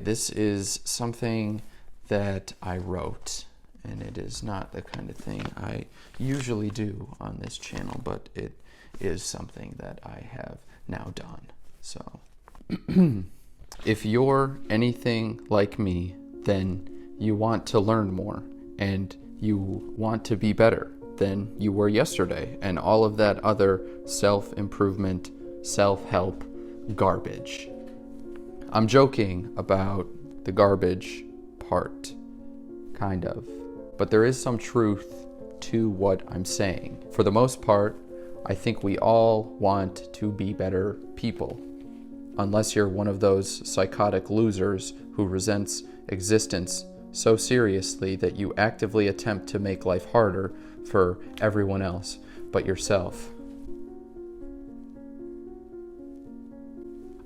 this is something that I wrote, and it is not the kind of thing I usually do on this channel, but it is something that I have now done. So, if you're anything like me, then you want to learn more, and you want to be better than you were yesterday, and all of that other self-improvement, self-help garbage. I'm joking about the garbage part, kind of, but there is some truth to what I'm saying. For the most part, I think we all want to be better people, unless you're one of those psychotic losers who resents existence so seriously that you actively attempt to make life harder for everyone else but yourself.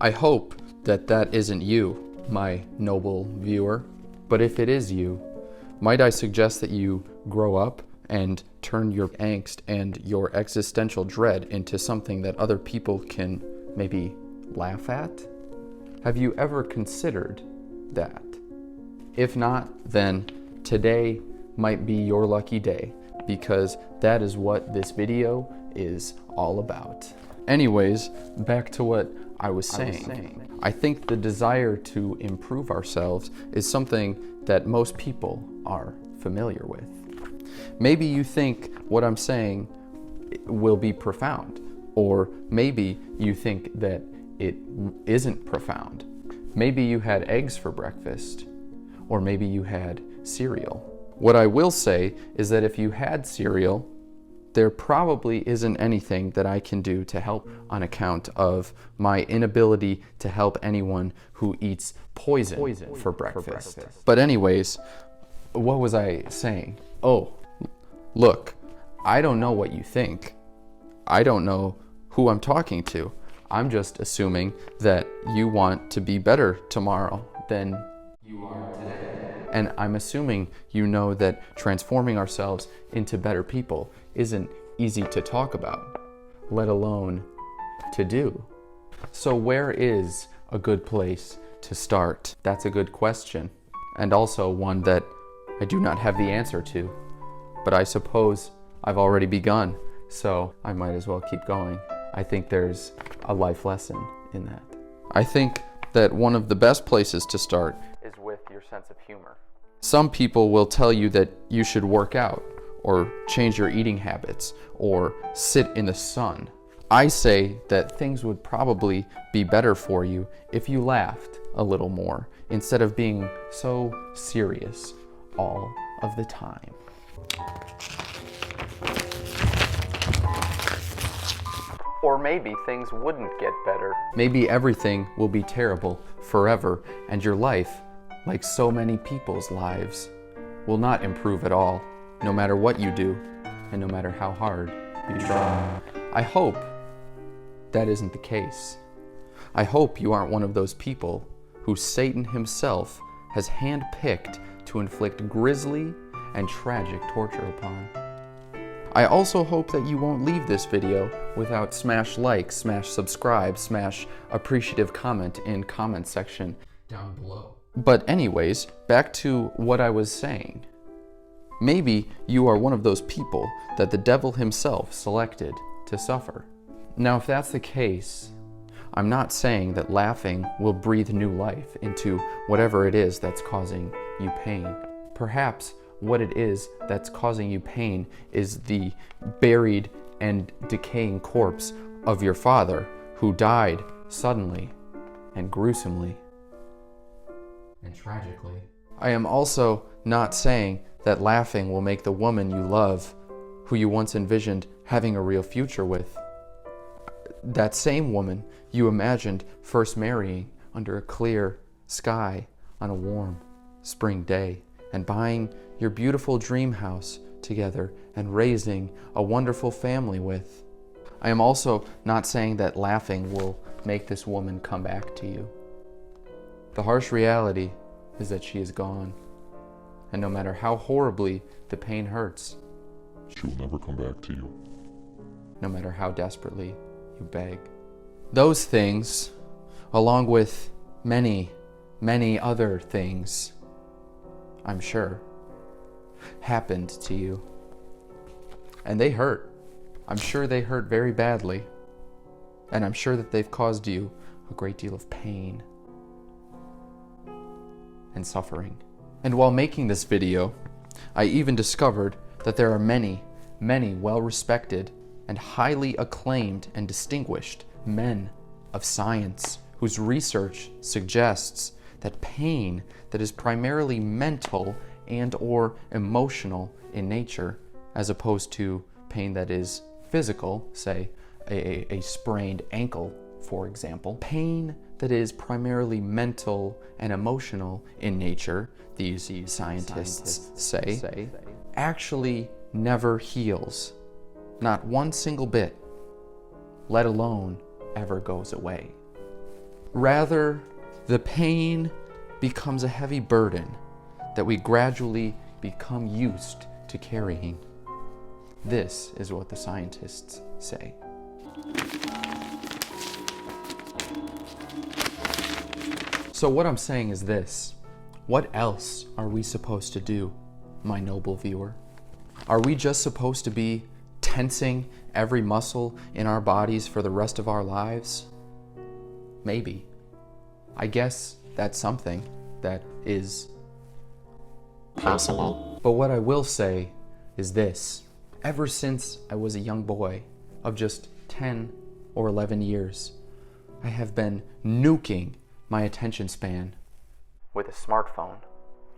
I hope that that isn't you, my noble viewer, but if it is you, might I suggest that you grow up and turn your angst and your existential dread into something that other people can maybe laugh at? Have you ever considered that? If not, then today might be your lucky day, because that is what this video is all about. Anyways, back to what I was saying. I think the desire to improve ourselves is something that most people are familiar with. Maybe you think what I'm saying will be profound, or maybe you think that it isn't profound. Maybe you had eggs for breakfast, or maybe you had cereal. What I will say is that if you had cereal, there probably isn't anything that I can do to help on account of my inability to help anyone who eats poison for breakfast. But anyways, what was I saying? Oh, look, I don't know what you think. I don't know who I'm talking to. I'm just assuming that you want to be better tomorrow than you are today. And I'm assuming you know that transforming ourselves into better people isn't easy to talk about, let alone to do. So where is a good place to start? That's a good question, and also one that I do not have the answer to, but I suppose I've already begun, so I might as well keep going. I think there's a life lesson in that. I think that one of the best places to start is with your sense of humor. Some people will tell you that you should work out, or change your eating habits, or sit in the sun. I say that things would probably be better for you if you laughed a little more, instead of being so serious all of the time. Or maybe things wouldn't get better. Maybe everything will be terrible forever, and your life, like so many people's lives, will not improve at all, no matter what you do, and no matter how hard you try. I hope that isn't the case. I hope you aren't one of those people who Satan himself has handpicked to inflict grisly and tragic torture upon. I also hope that you won't leave this video without smash like, smash subscribe, smash appreciative comment in comment section down below. But anyways, back to what I was saying. Maybe you are one of those people that the devil himself selected to suffer. Now, if that's the case, I'm not saying that laughing will breathe new life into whatever it is that's causing you pain. Perhaps what it is that's causing you pain is the buried and decaying corpse of your father, who died suddenly and gruesomely and tragically. I am also not saying that laughing will make the woman you love, who you once envisioned having a real future with, that same woman you imagined first marrying under a clear sky on a warm spring day, and buying your beautiful dream house together and raising a wonderful family with. I am also not saying that laughing will make this woman come back to you. The harsh reality is that she is gone. And no matter how horribly the pain hurts, she will never come back to you. No matter how desperately you beg. Those things, along with many, many other things, I'm sure, happened to you. And they hurt. I'm sure they hurt very badly. And I'm sure that they've caused you a great deal of pain and suffering. And while making this video, I even discovered that there are many, many well-respected and highly acclaimed and distinguished men of science whose research suggests that pain that is primarily mental and or emotional in nature, as opposed to pain that is physical, say a sprained ankle, for example. Pain that is primarily mental and emotional in nature, these scientists say, actually never heals. Not one single bit, let alone ever goes away. Rather, the pain becomes a heavy burden that we gradually become used to carrying. This is what the scientists say. So what I'm saying is this: what else are we supposed to do, my noble viewer? Are we just supposed to be tensing every muscle in our bodies for the rest of our lives? Maybe. I guess that's something that is possible. But what I will say is this: ever since I was a young boy of just 10 or 11 years, I have been nuking my attention span with a smartphone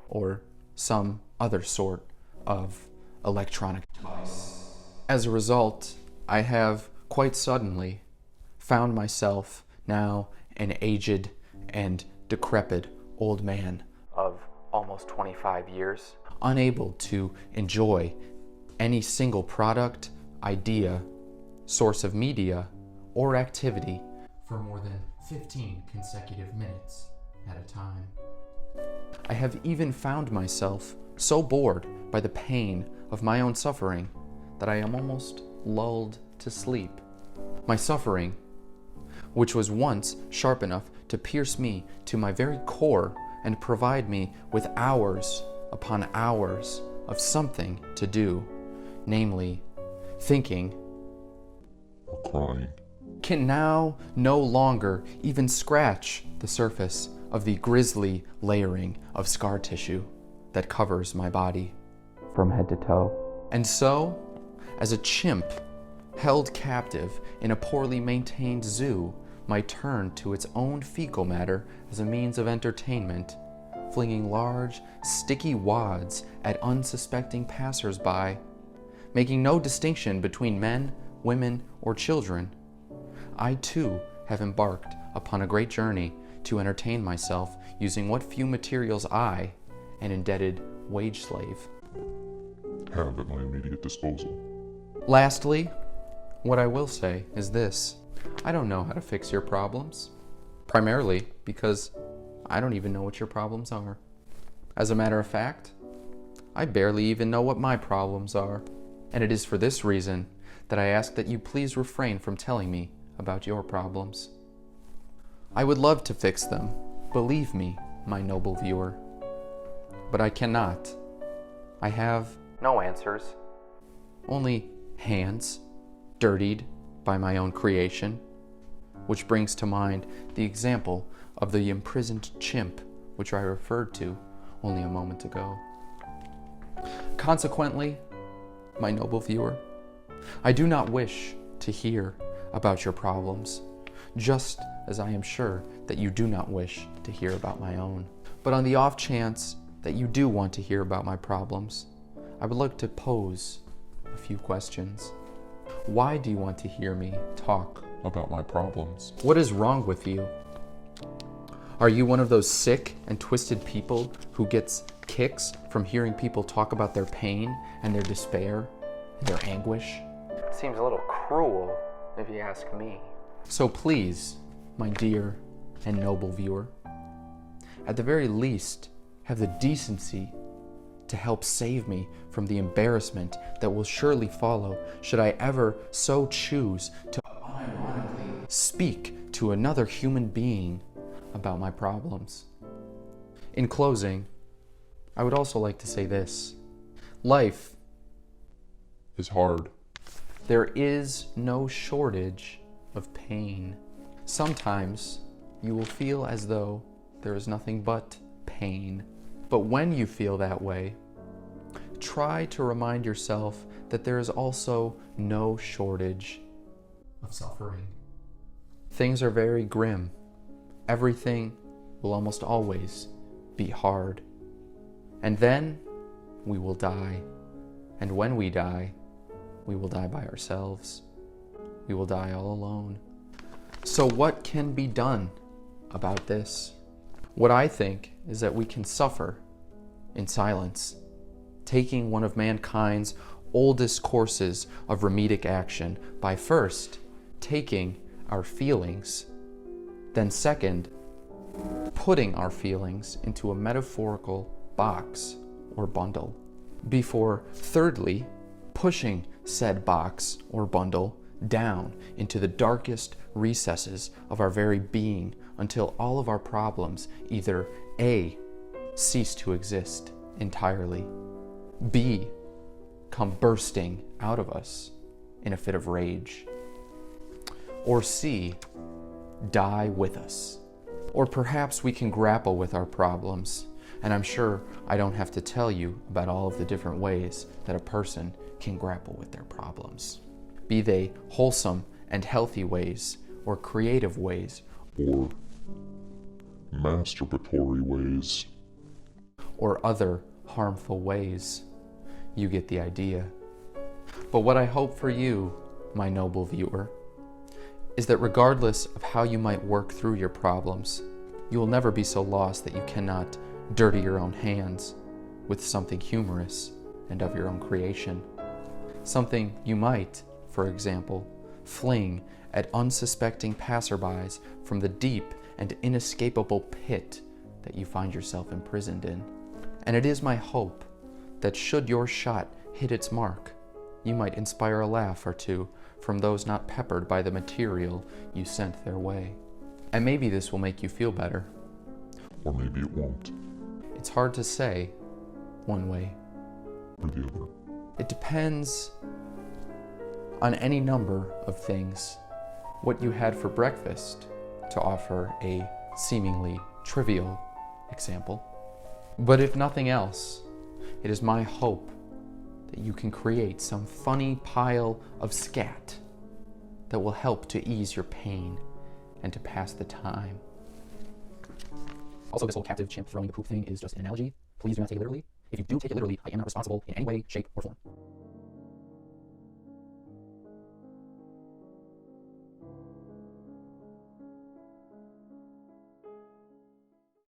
or some other sort of electronic device. As a result, I have quite suddenly found myself now an aged and decrepit old man of almost 25 years, unable to enjoy any single product, idea, source of media, or activity for more than 15 consecutive minutes at a time. I have even found myself so bored by the pain of my own suffering that I am almost lulled to sleep. My suffering, which was once sharp enough to pierce me to my very core and provide me with hours upon hours of something to do, namely thinking, or crying, can now no longer even scratch the surface of the grisly layering of scar tissue that covers my body from head to toe. And so, as a chimp held captive in a poorly maintained zoo might turn to its own fecal matter as a means of entertainment, flinging large, sticky wads at unsuspecting passers-by, making no distinction between men, women, or children, I too have embarked upon a great journey to entertain myself using what few materials I, an indebted wage slave, have at my immediate disposal. Lastly, what I will say is this: I don't know how to fix your problems, primarily because I don't even know what your problems are. As a matter of fact, I barely even know what my problems are, and it is for this reason that I ask that you please refrain from telling me about your problems. I would love to fix them, believe me, my noble viewer, but I cannot. I have no answers, only hands dirtied by my own creation, which brings to mind the example of the imprisoned chimp which I referred to only a moment ago. Consequently, my noble viewer, I do not wish to hear about your problems, just as I am sure that you do not wish to hear about my own. But on the off chance that you do want to hear about my problems, I would like to pose a few questions. Why do you want to hear me talk About my problems. What is wrong with you? Are you one of those sick and twisted people who gets kicks from hearing people talk about their pain and their despair and their anguish? Seems a little cruel, if you ask me. So please, my dear and noble viewer, at the very least, have the decency to help save me from the embarrassment that will surely follow should I ever so choose to unironically speak to another human being about my problems. In closing, I would also like to say this. Life Is hard. There is no shortage of pain. Sometimes you will feel as though there is nothing but pain. But when you feel that way, try to remind yourself that there is also no shortage of suffering. Things are very grim. Everything will almost always be hard. And then we will die. And when we die, we will die by ourselves. We will die all alone. So what can be done about this? What I think is that we can suffer in silence, taking one of mankind's oldest courses of remedic action by first taking our feelings, then second, putting our feelings into a metaphorical box or bundle, before thirdly, pushing said box or bundle down into the darkest recesses of our very being until all of our problems either A, cease to exist entirely, B, come bursting out of us in a fit of rage, or C, die with us. Or perhaps we can grapple with our problems, and I'm sure I don't have to tell you about all of the different ways that a person can grapple with their problems, be they wholesome and healthy ways, or creative ways, Or masturbatory ways. or other harmful ways. You get the idea. But what I hope for you, my noble viewer, is that regardless of how you might work through your problems, you will never be so lost that you cannot dirty your own hands with something humorous and of your own creation. Something you might, for example, fling at unsuspecting passerbys from the deep and inescapable pit that you find yourself imprisoned in. And it is my hope that should your shot hit its mark, you might inspire a laugh or two from those not peppered by the material you sent their way. And maybe this will make you feel better. Or maybe it won't. It's hard to say one way. Or the other. It depends on any number of things. What you had for breakfast, to offer a seemingly trivial example. But if nothing else, it is my hope that you can create some funny pile of scat that will help to ease your pain and to pass the time. Also, this whole captive chimp throwing the poop thing is just an analogy. Please do not take it literally. If you do take it literally, I am not responsible in any way, shape, or form.